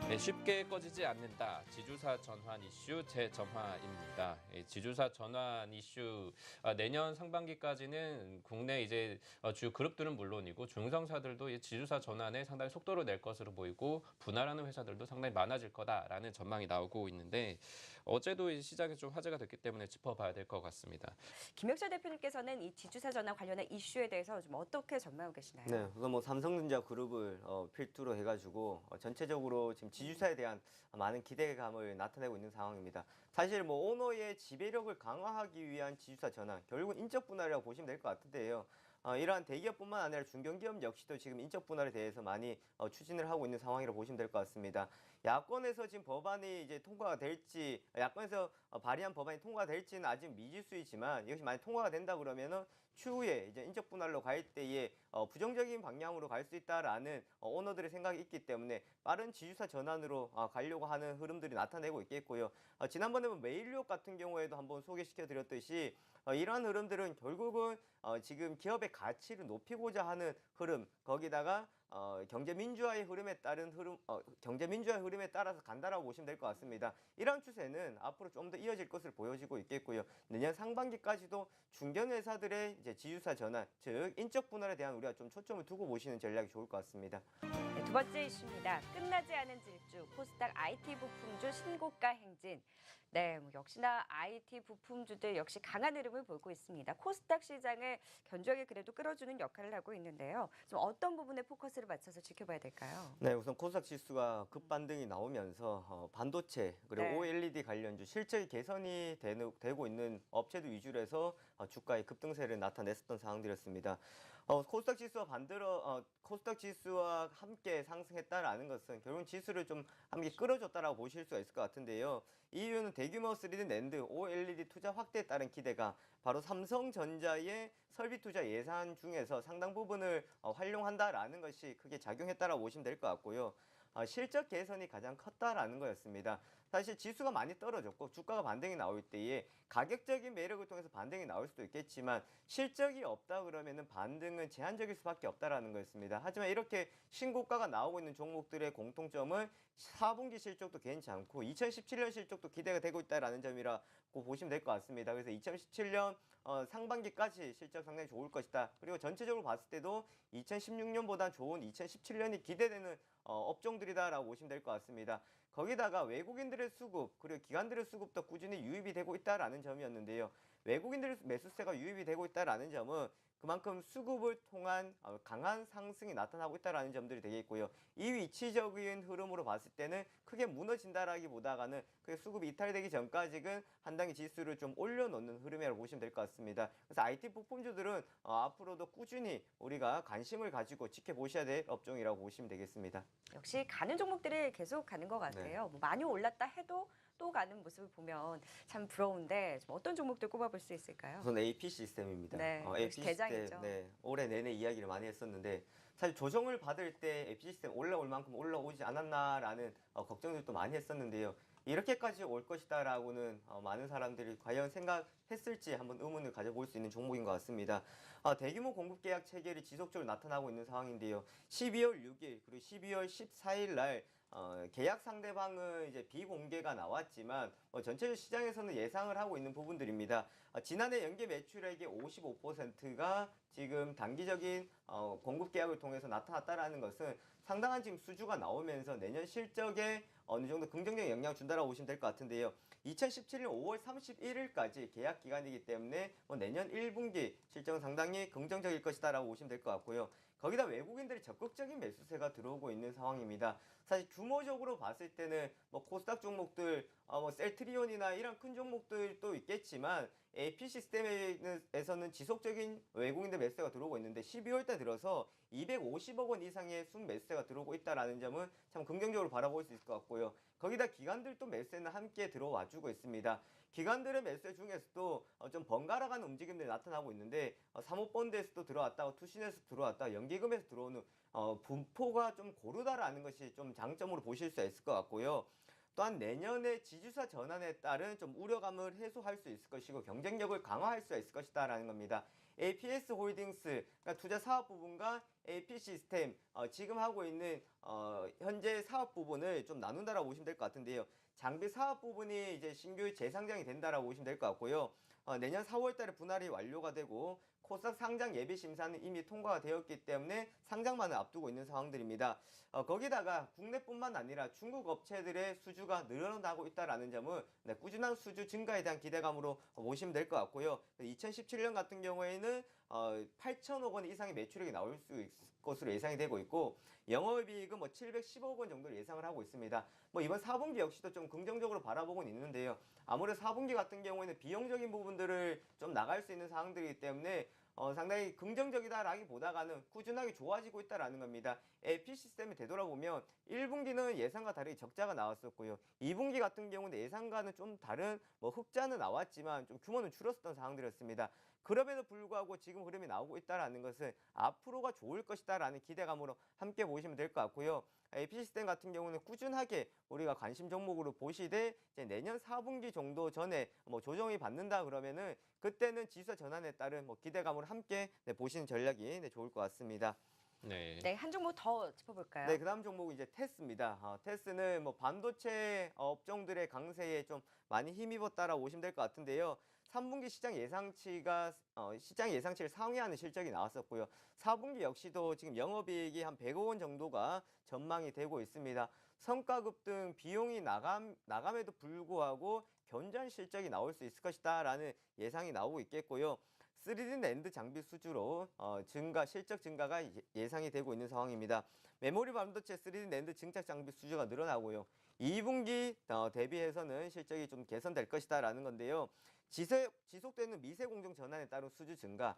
네, 쉽게 꺼지지 않는다. 지주사 전환 이슈 재점화입니다. 지주사 전환 이슈 내년 상반기까지는 국내 이제 주요 그룹들은 물론이고 중성사들도 이 지주사 전환에 상당히 속도를 낼 것으로 보이고 분할하는 회사들도 상당히 많아질 거다라는 전망이 나오고 있는데 어제도 이 시장에서 좀 화제가 됐기 때문에 짚어봐야 될 것 같습니다. 김영철 대표님께서는 이 지주사 전환 관련한 이슈에 대해서 좀 어떻게 전망하고 계시나요? 네, 우선 뭐 삼성전자 그룹을 필두로 해가지고 전체적으로 지금 지주사에 대한 많은 기대감을 나타내고 있는 상황입니다. 사실 뭐 오너의 지배력을 강화하기 위한 지주사 전환, 결국은 인적 분할이라고 보시면 될 것 같은데요. 이러한 대기업뿐만 아니라 중견기업 역시도 지금 인적 분할에 대해서 많이 추진을 하고 있는 상황이라고 보시면 될 것 같습니다. 야권에서 지금 법안이 이제 통과가 될지, 야권에서 발의한 법안이 통과될지는 아직 미지수이지만 이것이 만약 통과가 된다 그러면은 추후에 이제 인적 분할로 갈 때에 부정적인 방향으로 갈 수 있다라는 오너들의 생각이 있기 때문에 빠른 지주사 전환으로 가려고 하는 흐름들이 나타내고 있겠고요. 지난번에 뭐 메일유업 같은 경우에도 한번 소개시켜 드렸듯이 이러한 흐름들은 결국은 지금 기업의 가치를 높이고자 하는 흐름, 거기다가 경제 민주화의 흐름에 따른 경제 민주화의 흐름에 따라서 간다라고 보시면 될 것 같습니다. 이러한 추세는 앞으로 좀 더 이어질 것을 보여지고 있겠고요. 내년 상반기까지도 중견 회사들의 이제 지주사 전환, 즉 인적 분할에 대한 우리가 좀 초점을 두고 보시는 전략이 좋을 것 같습니다. 네, 두 번째 이슈입니다. 끝나지 않은 질주, 코스닥 IT 부품주 신고가 행진. 네, 뭐 역시나 IT 부품주들 역시 강한 흐름을 보이고 있습니다. 코스닥 시장을 견조하게 그래도 끌어주는 역할을 하고 있는데요. 좀 어떤 부분에 포커스를 맞춰서 지켜봐야 될까요? 네, 우선 코스닥 지수가 급반등이 나오면서 반도체 그리고 네. OLED 관련주 실적이 개선이 되고 있는 업체들 위주로 해서 주가의 급등세를 나타냈었던 상황들이었습니다. 코스닥 지수와 코스닥 지수와 함께 상승했다라는 것은 결국 지수를 좀 함께 끌어줬다라고 보실 수가 있을 것 같은데요. 이 이유는 대규모 3D 낸드, OLED 투자 확대에 따른 기대가 바로 삼성전자의 설비 투자 예산 중에서 상당 부분을 활용한다라는 것이 크게 작용했다라고 보시면 될 것 같고요. 실적 개선이 가장 컸다라는 거였습니다. 사실 지수가 많이 떨어졌고 주가가 반등이 나올 때에 가격적인 매력을 통해서 반등이 나올 수도 있겠지만 실적이 없다 그러면은 반등은 제한적일 수밖에 없다라는 거였습니다. 하지만 이렇게 신고가가 나오고 있는 종목들의 공통점은 4분기 실적도 괜찮고 2017년 실적도 기대가 되고 있다라는 점이라고 보시면 될 것 같습니다. 그래서 2017년 상반기까지 실적 상당히 좋을 것이다. 그리고 전체적으로 봤을 때도 2016년보다 좋은 2017년이 기대되는 업종들이다라고 보시면 될 것 같습니다. 거기다가 외국인들의 수급 그리고 기관들의 수급도 꾸준히 유입이 되고 있다라는 점이었는데요. 외국인들의 매수세가 유입이 되고 있다라는 점은 그만큼 수급을 통한 강한 상승이 나타나고 있다라는 점들이 되겠고요. 이 위치적인 흐름으로 봤을 때는 크게 무너진다라기보다는 크게 수급이 이탈되기 전까지는 한 단계 지수를 좀 올려놓는 흐름이라고 보시면 될 것 같습니다. 그래서 IT 부품주들은 앞으로도 꾸준히 우리가 관심을 가지고 지켜보셔야 될 업종이라고 보시면 되겠습니다. 역시 가는 종목들이 계속 가는 것 같아요. 뭐 많이 올랐다 해도 또 가는 모습을 보면 참 부러운데 좀 어떤 종목들 꼽아볼 수 있을까요? 우선 AP 시스템입니다. 네, AP 역시 대장이죠. 네, 올해 내내 이야기를 많이 했었는데 사실 조정을 받을 때 AP 시스템 올라올 만큼 올라오지 않았나라는 걱정들도 많이 했었는데요. 이렇게까지 올 것이다라고는 많은 사람들이 과연 생각했을지 한번 의문을 가져볼 수 있는 종목인 것 같습니다. 대규모 공급 계약 체결이 지속적으로 나타나고 있는 상황인데요. 12월 6일 그리고 12월 14일 날 계약 상대방은 이제 비공개가 나왔지만 전체적 시장에서는 예상을 하고 있는 부분들입니다. 지난해 연계 매출액의 55%가 지금 단기적인 공급 계약을 통해서 나타났다라는 것은 상당한 지금 수주가 나오면서 내년 실적에 어느 정도 긍정적 영향을 준다라고 보시면 될 것 같은데요. 2017년 5월 31일까지 계약 기간이기 때문에 내년 1분기 실적은 상당히 긍정적일 것이다라고 보시면 될 것 같고요. 거기다 외국인들이 적극적인 매수세가 들어오고 있는 상황입니다. 사실 규모적으로 봤을 때는 뭐 코스닥 종목들, 뭐 셀트리온이나 이런 큰 종목들도 있겠지만 AP 시스템에서는 지속적인 외국인들 매수세가 들어오고 있는데 12월 달 들어서 250억 원 이상의 순 매수세가 들어오고 있다라는 점은 참 긍정적으로 바라볼 수 있을 것 같고요. 거기다 기관들도 매수세는 함께 들어와 주고 있습니다. 기관들의 매수세 중에서도 좀 번갈아가는 움직임들이 나타나고 있는데 사모펀드에서도 들어왔다가 투신에서 들어왔다가 연기금에서 들어오는 분포가 좀 고르다라는 것이 좀 장점으로 보실 수 있을 것 같고요. 또한 내년에 지주사 전환에 따른 좀 우려감을 해소할 수 있을 것이고 경쟁력을 강화할 수 있을 것이다라는 겁니다. APS 홀딩스, 그러니까 투자 사업 부분과 AP 시스템, 지금 하고 있는 현재 사업 부분을 좀 나눈다라고 보시면 될 것 같은데요. 장비 사업 부분이 이제 신규 재상장이 된다라고 보시면 될 것 같고요. 내년 4월달에 분할이 완료가 되고 코스닥 상장 예비 심사는 이미 통과가 되었기 때문에 상장만을 앞두고 있는 상황들입니다. 거기다가 국내뿐만 아니라 중국 업체들의 수주가 늘어나고 있다라는 점은 꾸준한 수주 증가에 대한 기대감으로 보시면 될 것 같고요. 2017년 같은 경우에는 8천억 원 이상의 매출액이 나올 수 있을 것으로 예상이 되고 있고 영업이익은 710억 원 정도를 예상을 하고 있습니다. 이번 4분기 역시도 좀 긍정적으로 바라보고는 있는데요. 아무래도 4분기 같은 경우에는 비용적인 부분들을 좀 나갈 수 있는 상황들이기 때문에 상당히 긍정적이다라기보다는 꾸준하게 좋아지고 있다라는 겁니다. AP 시스템을 되돌아보면 1분기는 예상과 다르게 적자가 나왔었고요. 2분기 같은 경우는 예상과는 좀 다른 흑자는 나왔지만 좀 규모는 줄었었던 상황들이었습니다. 그럼에도 불구하고 지금 흐름이 나오고 있다라는 것은 앞으로가 좋을 것이다라는 기대감으로 함께 보시면 될 것 같고요. AP 시스템 같은 경우는 꾸준하게 우리가 관심 종목으로 보시되 이제 내년 4분기 정도 전에 조정이 받는다 그러면은 그때는 지수 전환에 따른 기대감으로 함께 보시는 전략이 좋을 것 같습니다. 네. 네, 한 종목 더 짚어볼까요? 네, 그다음 종목은 이제 테스입니다. 테스는 반도체 업종들의 강세에 좀 많이 힘입었다라고 보시면 될 것 같은데요. 3분기 시장 예상치가 시장 예상치를 상회하는 실적이 나왔었고요. 4분기 역시도 지금 영업이익이 한 100억 원 정도가 전망이 되고 있습니다. 성과급 등 비용이 나감에도 불구하고 견조한 실적이 나올 수 있을 것이다라는 예상이 나오고 있겠고요. 3D 낸드 장비 수주로 실적 증가가 예상이 되고 있는 상황입니다. 메모리 반도체 3D 낸드 증착 장비 수주가 늘어나고요. 2분기 대비해서는 실적이 좀 개선될 것이다라는 건데요. 지속되는 미세 공정 전환에 따른 수주 증가,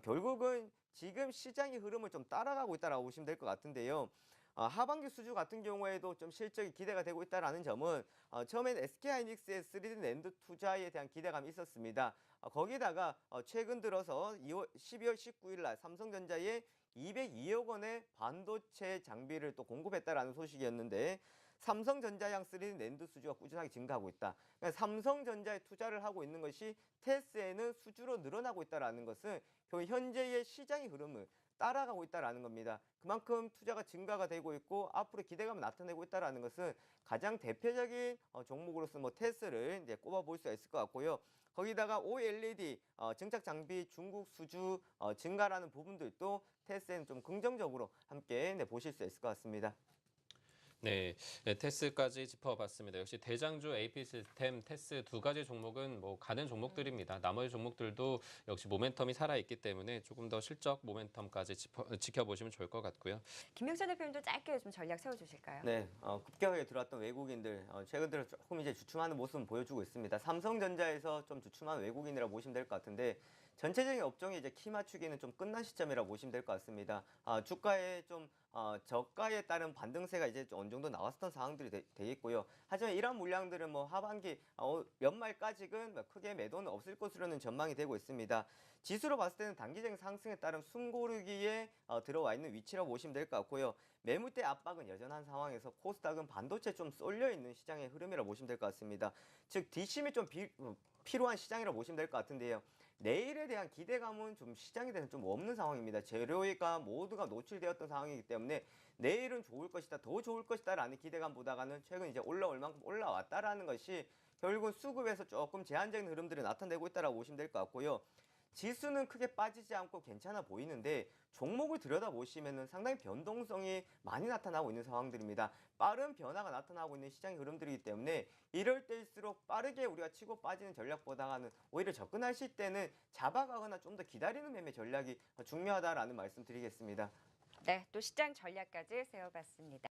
결국은 지금 시장의 흐름을 좀 따라가고 있다라고 보시면 될 것 같은데요. 하반기 수주 같은 경우에도 좀 실적이 기대가 되고 있다라는 점은 처음엔 SK하이닉스의 3D 낸드 투자에 대한 기대감이 있었습니다. 거기다가 최근 들어서 12월 19일 날 삼성전자에 202억 원의 반도체 장비를 또 공급했다라는 소식이었는데 삼성전자양 3D 낸드 수주가 꾸준하게 증가하고 있다. 그러니까 삼성전자에 투자를 하고 있는 것이 테스에는 수주로 늘어나고 있다라는 것은 결국 현재의 시장의 흐름을 따라가고 있다라는 겁니다. 그만큼 투자가 증가가 되고 있고 앞으로 기대감을 나타내고 있다라는 것은 가장 대표적인 종목으로서 테스를 이제 꼽아볼 수 있을 것 같고요. 거기다가 OLED 증착 장비 중국 수주 증가라는 부분들도 테스에는 좀 긍정적으로 함께 보실 수 있을 것 같습니다. 네, 테스까지 짚어봤습니다. 역시 대장주 AP 시스템, 테스 두 가지 종목은 가는 종목들입니다. 나머지 종목들도 역시 모멘텀이 살아있기 때문에 조금 더 실적 모멘텀까지 지켜보시면 좋을 것 같고요. 김명찬 대표님도 짧게 좀 전략 세워주실까요? 네, 급격하게 들어왔던 외국인들 최근 들어 조금 이제 주춤하는 모습을 보여주고 있습니다. 삼성전자에서 좀 주춤한 외국인이라고 보시면 될 것 같은데 전체적인 업종이 이제 키 맞추기는 좀 끝난 시점이라고 보시면 될 것 같습니다. 주가에 좀 저가에 따른 반등세가 이제 어느 정도 나왔었던 상황들이 되겠고요. 하지만 이런 물량들은 하반기 연말까지는 크게 매도는 없을 것으로는 전망이 되고 있습니다. 지수로 봤을 때는 단기적인 상승에 따른 숨고르기에 들어와 있는 위치라고 보시면 될 것 같고요. 매물대 압박은 여전한 상황에서 코스닥은 반도체 좀 쏠려 있는 시장의 흐름이라고 보시면 될 것 같습니다. 즉 뒷심이 좀 필요한 시장이라고 보시면 될 것 같은데요. 내일에 대한 기대감은 좀 시장에 대해서 좀 없는 상황입니다. 재료가 모두가 노출되었던 상황이기 때문에 내일은 좋을 것이다, 더 좋을 것이다라는 기대감보다는 최근 이제 올라올 만큼 올라왔다라는 것이 결국은 수급에서 조금 제한적인 흐름들이 나타내고 있다라고 보시면 될 것 같고요. 지수는 크게 빠지지 않고 괜찮아 보이는데 종목을 들여다보시면 상당히 변동성이 많이 나타나고 있는 상황들입니다. 빠른 변화가 나타나고 있는 시장의 흐름들이기 때문에 이럴 때일수록 빠르게 우리가 치고 빠지는 전략보다는 오히려 접근하실 때는 잡아가거나 좀 더 기다리는 매매 전략이 중요하다라는 말씀 드리겠습니다. 네, 또 시장 전략까지 세워봤습니다.